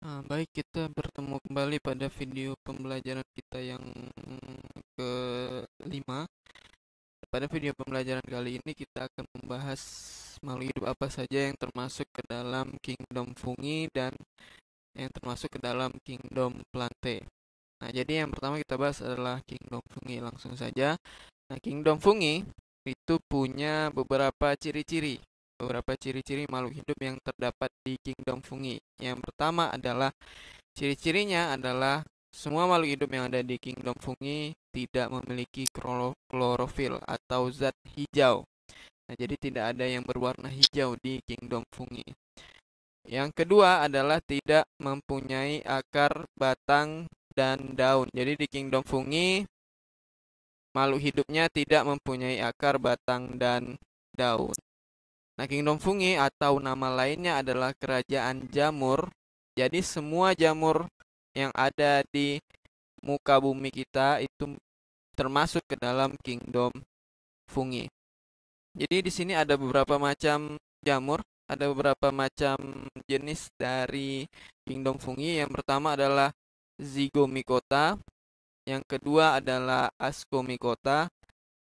Baik, kita bertemu kembali pada video pembelajaran kita yang kelima. Pada video pembelajaran kali ini kita akan membahas makhluk hidup apa saja yang termasuk ke dalam kingdom fungi dan yang termasuk ke dalam kingdom plante. Nah, jadi yang pertama kita bahas adalah kingdom fungi. Langsung saja. Nah, kingdom fungi itu punya beberapa ciri-ciri. Beberapa ciri-ciri makhluk hidup yang terdapat di kingdom fungi. Yang pertama adalah ciri-cirinya adalah semua makhluk hidup yang ada di kingdom fungi tidak memiliki klorofil atau zat hijau. Nah, jadi tidak ada yang berwarna hijau di kingdom fungi. Yang kedua adalah tidak mempunyai akar, batang, dan daun. Jadi di kingdom fungi makhluk hidupnya tidak mempunyai akar, batang, dan daun. Nah, kingdom fungi atau nama lainnya adalah kerajaan jamur. Jadi semua jamur yang ada di muka bumi kita itu termasuk ke dalam kingdom fungi. Jadi di sini ada beberapa macam jamur, ada beberapa macam jenis dari kingdom fungi. Yang pertama adalah Zygomicota, yang kedua adalah Ascomycota,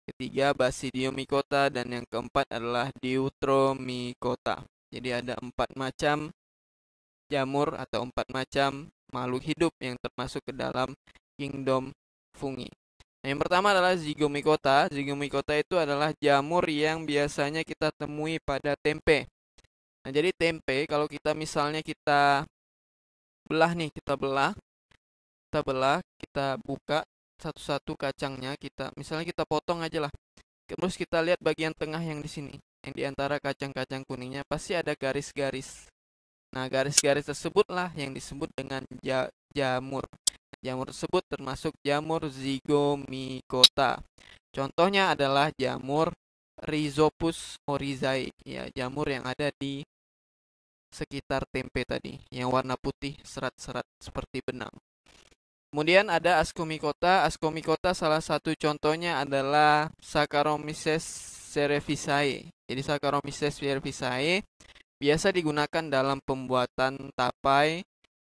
ketiga Basidiomycota, dan yang keempat adalah Deuteromycota. Jadi ada 4 macam jamur atau 4 macam makhluk hidup yang termasuk ke dalam kingdom fungi. Nah, yang pertama adalah Zygomicota. Zygomicota itu adalah jamur yang biasanya kita temui pada tempe. Nah, jadi tempe kalau kita misalnya kita belah nih, kita buka satu-satu kacangnya, misalnya kita potong aja lah. Terus kita lihat bagian tengah yang di sini, yang di antara kacang-kacang kuningnya pasti ada garis-garis. Nah, garis-garis tersebutlah yang disebut dengan jamur. Jamur tersebut termasuk jamur Zygomicota. Contohnya adalah jamur Rhizopus oryzae, ya, jamur yang ada di sekitar tempe tadi, yang warna putih serat-serat seperti benang. Kemudian ada Ascomycota. Ascomycota salah satu contohnya adalah Saccharomyces cerevisiae. Jadi Saccharomyces cerevisiae biasa digunakan dalam pembuatan tapai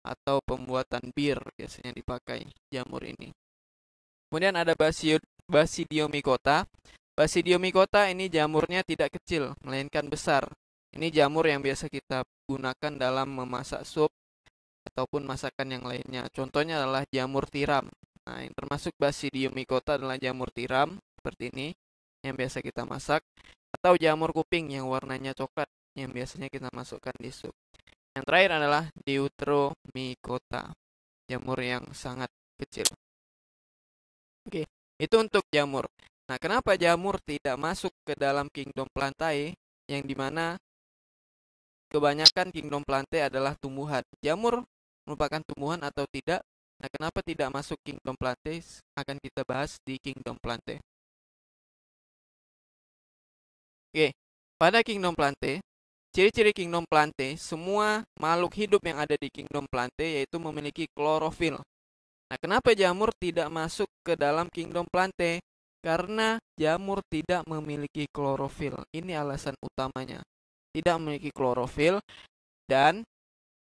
atau pembuatan bir, biasanya dipakai jamur ini. Kemudian ada Basidiomycota. Basidiomycota ini jamurnya tidak kecil, melainkan besar. Ini jamur yang biasa kita gunakan dalam memasak sup ataupun masakan yang lainnya. Contohnya adalah jamur tiram. Nah, yang termasuk Basidiomycota adalah jamur tiram seperti ini yang biasa kita masak, atau jamur kuping yang warnanya coklat yang biasanya kita masukkan di sup. Yang terakhir adalah Deuteromycota, jamur yang sangat kecil. Oke, itu untuk jamur. Nah, kenapa jamur tidak masuk ke dalam kingdom plantae, yang dimana kebanyakan kingdom plantae adalah tumbuhan. Jamur merupakan tumbuhan atau tidak? Nah, kenapa tidak masuk kingdom plantae? Akan kita bahas di kingdom plantae. Oke, pada kingdom plantae, ciri-ciri kingdom plantae, semua makhluk hidup yang ada di kingdom plantae yaitu memiliki klorofil. Nah, kenapa jamur tidak masuk ke dalam kingdom plantae? Karena jamur tidak memiliki klorofil. Ini alasan utamanya. Tidak memiliki klorofil, dan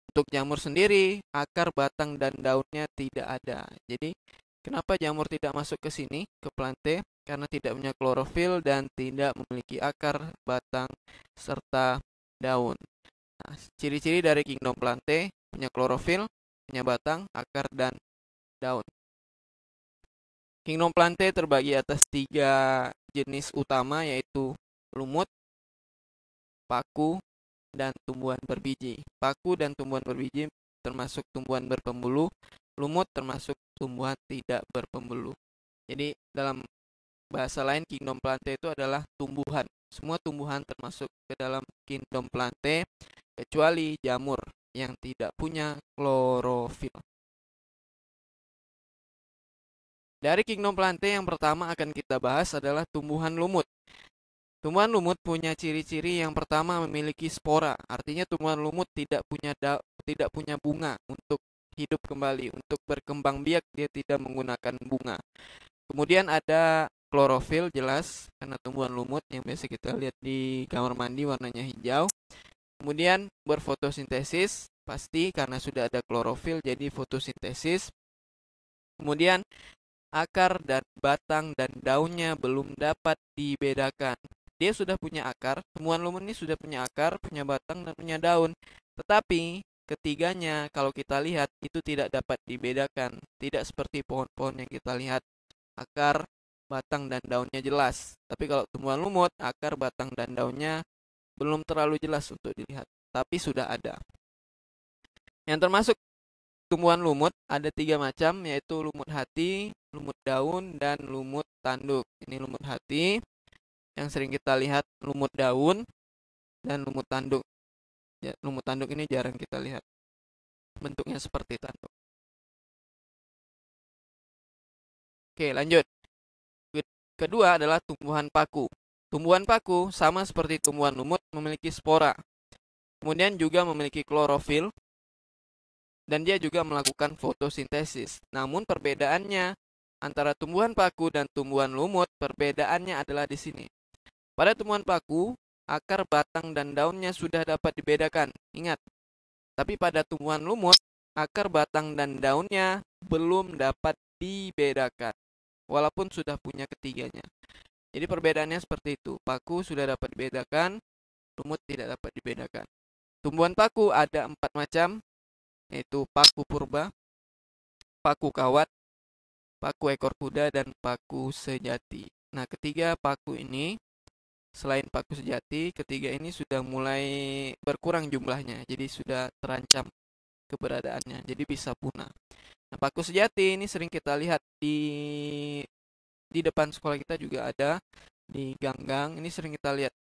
untuk jamur sendiri, akar, batang, dan daunnya tidak ada. Jadi, kenapa jamur tidak masuk ke sini, ke plantae? Karena tidak punya klorofil dan tidak memiliki akar, batang, serta daun. Nah, ciri-ciri dari kingdom plantae: punya klorofil, punya batang, akar, dan daun. Kingdom plantae terbagi atas 3 jenis utama, yaitu lumut, paku, dan tumbuhan berbiji. Paku dan tumbuhan berbiji termasuk tumbuhan berpembuluh, lumut termasuk tumbuhan tidak berpembuluh. Jadi dalam bahasa lain, kingdom plantae itu adalah tumbuhan. Semua tumbuhan termasuk ke dalam kingdom plantae kecuali jamur yang tidak punya klorofil. Dari kingdom plantae yang pertama akan kita bahas adalah tumbuhan lumut. Tumbuhan lumut punya ciri-ciri. Yang pertama, memiliki spora. Artinya tumbuhan lumut tidak punya bunga untuk hidup kembali, untuk berkembang biak dia tidak menggunakan bunga. Kemudian ada klorofil, jelas karena tumbuhan lumut yang biasa kita lihat di kamar mandi warnanya hijau. Kemudian berfotosintesis, pasti karena sudah ada klorofil jadi fotosintesis. Kemudian akar dan batang dan daunnya belum dapat dibedakan. Dia sudah punya akar, tumbuhan lumut ini sudah punya akar, punya batang, dan punya daun. Tetapi ketiganya kalau kita lihat itu tidak dapat dibedakan. Tidak seperti pohon-pohon yang kita lihat, akar, batang, dan daunnya jelas. Tapi kalau tumbuhan lumut, akar, batang, dan daunnya belum terlalu jelas untuk dilihat, tapi sudah ada. Yang termasuk tumbuhan lumut ada 3 macam, yaitu lumut hati, lumut daun, dan lumut tanduk. Ini lumut hati yang sering kita lihat, lumut daun, dan lumut tanduk. Ya, lumut tanduk ini jarang kita lihat. Bentuknya seperti tanduk. Oke, lanjut. Kedua adalah tumbuhan paku. Tumbuhan paku sama seperti tumbuhan lumut memiliki spora. Kemudian juga memiliki klorofil. Dan dia juga melakukan fotosintesis. Namun perbedaannya antara tumbuhan paku dan tumbuhan lumut, perbedaannya adalah di sini. Pada tumbuhan paku, akar, batang, dan daunnya sudah dapat dibedakan. Ingat, tapi pada tumbuhan lumut, akar, batang, dan daunnya belum dapat dibedakan, walaupun sudah punya ketiganya. Jadi perbedaannya seperti itu. Paku sudah dapat dibedakan, lumut tidak dapat dibedakan. Tumbuhan paku ada 4 macam, yaitu paku purba, paku kawat, paku ekor kuda, dan paku sejati. Nah, ketiga paku ini, selain paku sejati, ketiga ini sudah mulai berkurang jumlahnya, jadi sudah terancam keberadaannya, jadi bisa punah. Nah, paku sejati ini sering kita lihat di depan sekolah kita juga ada, di gang-gang, ini sering kita lihat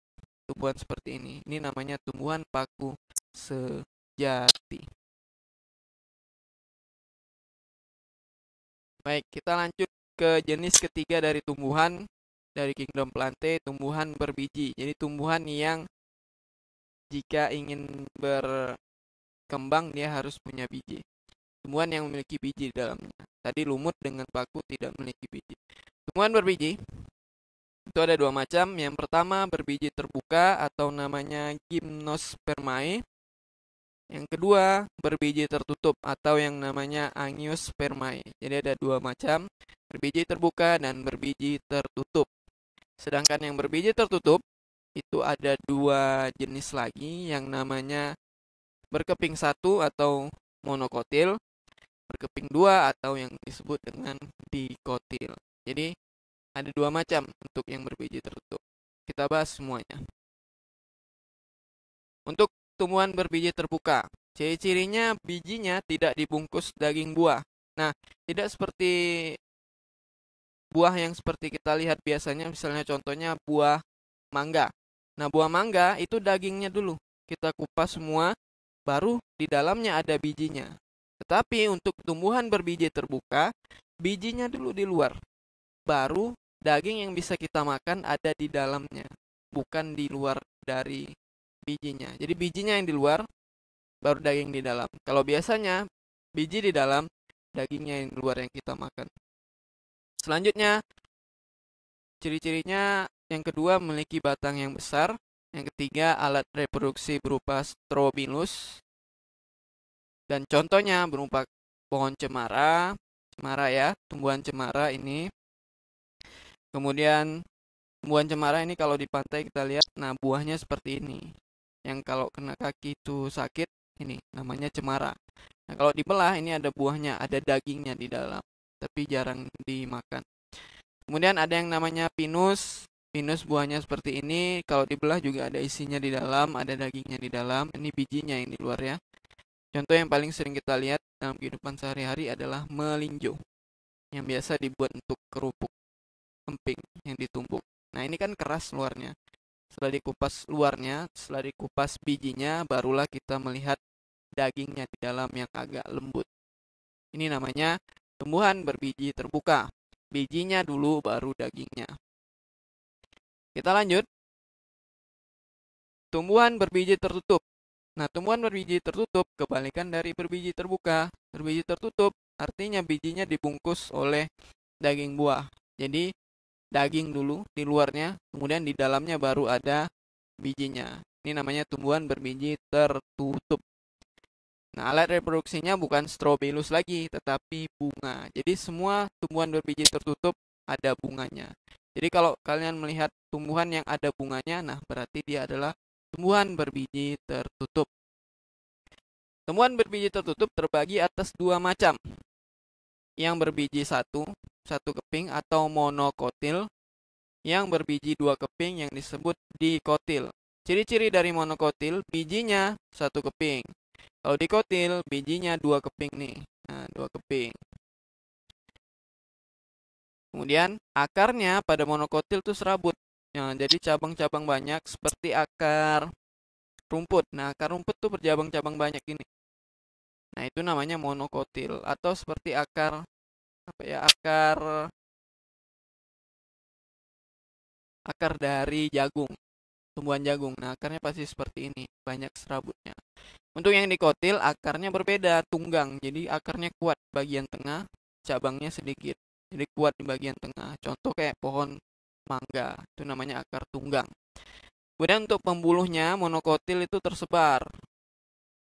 tumbuhan seperti ini. Ini namanya tumbuhan paku sejati. Baik, kita lanjut ke jenis ketiga dari tumbuhan dari Kingdom Plantae, tumbuhan berbiji. Jadi tumbuhan yang jika ingin berkembang dia harus punya biji. Tumbuhan yang memiliki biji di dalamnya. Tadi lumut dengan paku tidak memiliki biji. Tumbuhan berbiji itu ada 2 macam. Yang pertama berbiji terbuka atau namanya Gymnospermae. Yang kedua, berbiji tertutup atau yang namanya Angiospermae. Jadi ada 2 macam, berbiji terbuka dan berbiji tertutup. Sedangkan yang berbiji tertutup, itu ada 2 jenis lagi yang namanya berkeping 1 atau monokotil, berkeping 2 atau yang disebut dengan dikotil. Jadi ada 2 macam untuk yang berbiji tertutup. Kita bahas semuanya. Untuk tumbuhan berbiji terbuka, ciri-cirinya bijinya tidak dibungkus daging buah. Nah, tidak seperti buah yang seperti kita lihat biasanya, misalnya contohnya buah mangga. Nah, buah mangga itu dagingnya dulu kita kupas semua, baru di dalamnya ada bijinya. Tetapi untuk tumbuhan berbiji terbuka, bijinya dulu di luar, baru daging yang bisa kita makan ada di dalamnya, bukan di luar dari bijinya. Jadi bijinya yang di luar, baru daging di dalam. Kalau biasanya biji di dalam, dagingnya yang di luar yang kita makan. Selanjutnya, ciri-cirinya yang kedua memiliki batang yang besar. Yang ketiga, alat reproduksi berupa strobilus. Dan contohnya berupa pohon cemara. Cemara ya, tumbuhan cemara ini. Kemudian tumbuhan cemara ini kalau di pantai kita lihat, nah buahnya seperti ini. Yang kalau kena kaki itu sakit, ini namanya cemara. Nah, kalau dibelah ini ada buahnya, ada dagingnya di dalam, tapi jarang dimakan. Kemudian ada yang namanya pinus. Pinus buahnya seperti ini, kalau dibelah juga ada isinya di dalam, ada dagingnya di dalam. Ini bijinya yang di luar ya. Contoh yang paling sering kita lihat dalam kehidupan sehari-hari adalah melinjo, yang biasa dibuat untuk kerupuk emping yang ditumbuk. Nah, ini kan keras luarnya. Setelah dikupas luarnya, setelah dikupas bijinya, barulah kita melihat dagingnya di dalam yang agak lembut. Ini namanya tumbuhan berbiji terbuka. Bijinya dulu, baru dagingnya. Kita lanjut. Tumbuhan berbiji tertutup. Nah, tumbuhan berbiji tertutup kebalikan dari berbiji terbuka. Berbiji tertutup artinya bijinya dibungkus oleh daging buah. Jadi daging dulu di luarnya, kemudian di dalamnya baru ada bijinya. Ini namanya tumbuhan berbiji tertutup. Nah, alat reproduksinya bukan strobilus lagi, tetapi bunga. Jadi semua tumbuhan berbiji tertutup ada bunganya. Jadi kalau kalian melihat tumbuhan yang ada bunganya, nah berarti dia adalah tumbuhan berbiji tertutup. Tumbuhan berbiji tertutup terbagi atas dua macam. Yang berbiji satu keping atau monokotil, yang berbiji dua keping yang disebut dikotil. Ciri-ciri dari monokotil, bijinya satu keping. Kalau dikotil, bijinya dua keping nih. Nah, dua keping. Kemudian akarnya pada monokotil itu serabut. Nah, jadi cabang-cabang banyak seperti akar rumput. Nah, akar rumput tuh bercabang-cabang banyak ini. Nah, itu namanya monokotil. Atau seperti akar akar dari jagung, tumbuhan jagung. Nah, akarnya pasti seperti ini, banyak serabutnya. Untuk yang dikotil, akarnya berbeda, tunggang. Jadi akarnya kuat bagian tengah, cabangnya sedikit. Jadi kuat di bagian tengah. Contoh kayak pohon mangga, itu namanya akar tunggang. Kemudian untuk pembuluhnya, monokotil itu tersebar.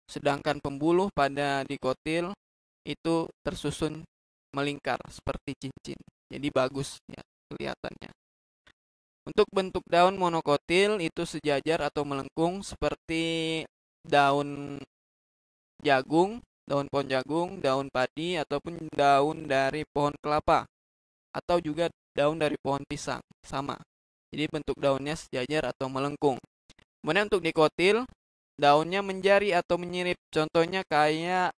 Sedangkan pembuluh pada dikotil itu tersusun melingkar seperti cincin. Jadi bagus ya kelihatannya. Untuk bentuk daun monokotil itu sejajar atau melengkung seperti daun jagung, daun pohon jagung, daun padi, ataupun daun dari pohon kelapa, atau juga daun dari pohon pisang, sama. Jadi bentuk daunnya sejajar atau melengkung. Kemudian untuk dikotil, daunnya menjari atau menyirip. Contohnya kayak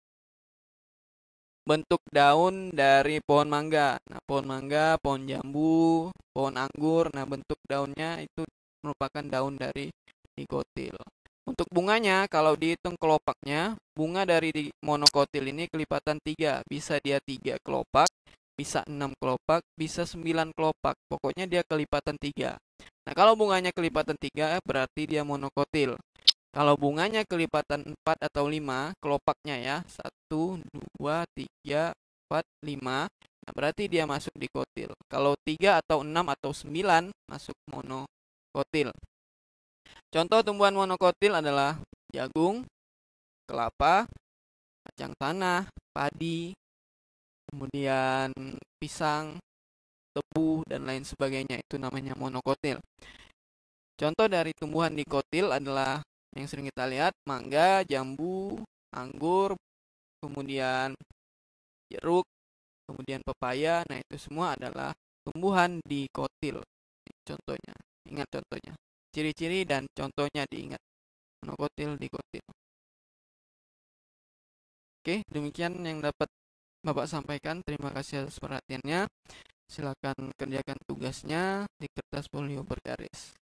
bentuk daun dari pohon mangga. Nah, pohon mangga, pohon jambu, pohon anggur. Nah, bentuk daunnya itu merupakan daun dari dikotil. Untuk bunganya, kalau dihitung kelopaknya, bunga dari monokotil ini kelipatan 3. Bisa dia 3 kelopak, bisa 6 kelopak, bisa 9 kelopak. Pokoknya dia kelipatan 3. Nah, kalau bunganya kelipatan 3, berarti dia monokotil. Kalau bunganya kelipatan 4 atau 5, kelopaknya ya, 1, 2, 3, 4, 5, nah berarti dia masuk dikotil. Kalau 3 atau 6 atau 9, masuk monokotil. Contoh tumbuhan monokotil adalah jagung, kelapa, kacang tanah, padi, kemudian pisang, tebu, dan lain sebagainya. Itu namanya monokotil. Contoh dari tumbuhan dikotil adalah yang sering kita lihat, mangga, jambu, anggur, kemudian jeruk, kemudian pepaya. Nah, itu semua adalah tumbuhan dikotil. Contohnya, ingat contohnya. Ciri-ciri dan contohnya diingat. Monokotil, dikotil. Oke, demikian yang dapat Bapak sampaikan. Terima kasih atas perhatiannya. Silakan kerjakan tugasnya di kertas folio bergaris.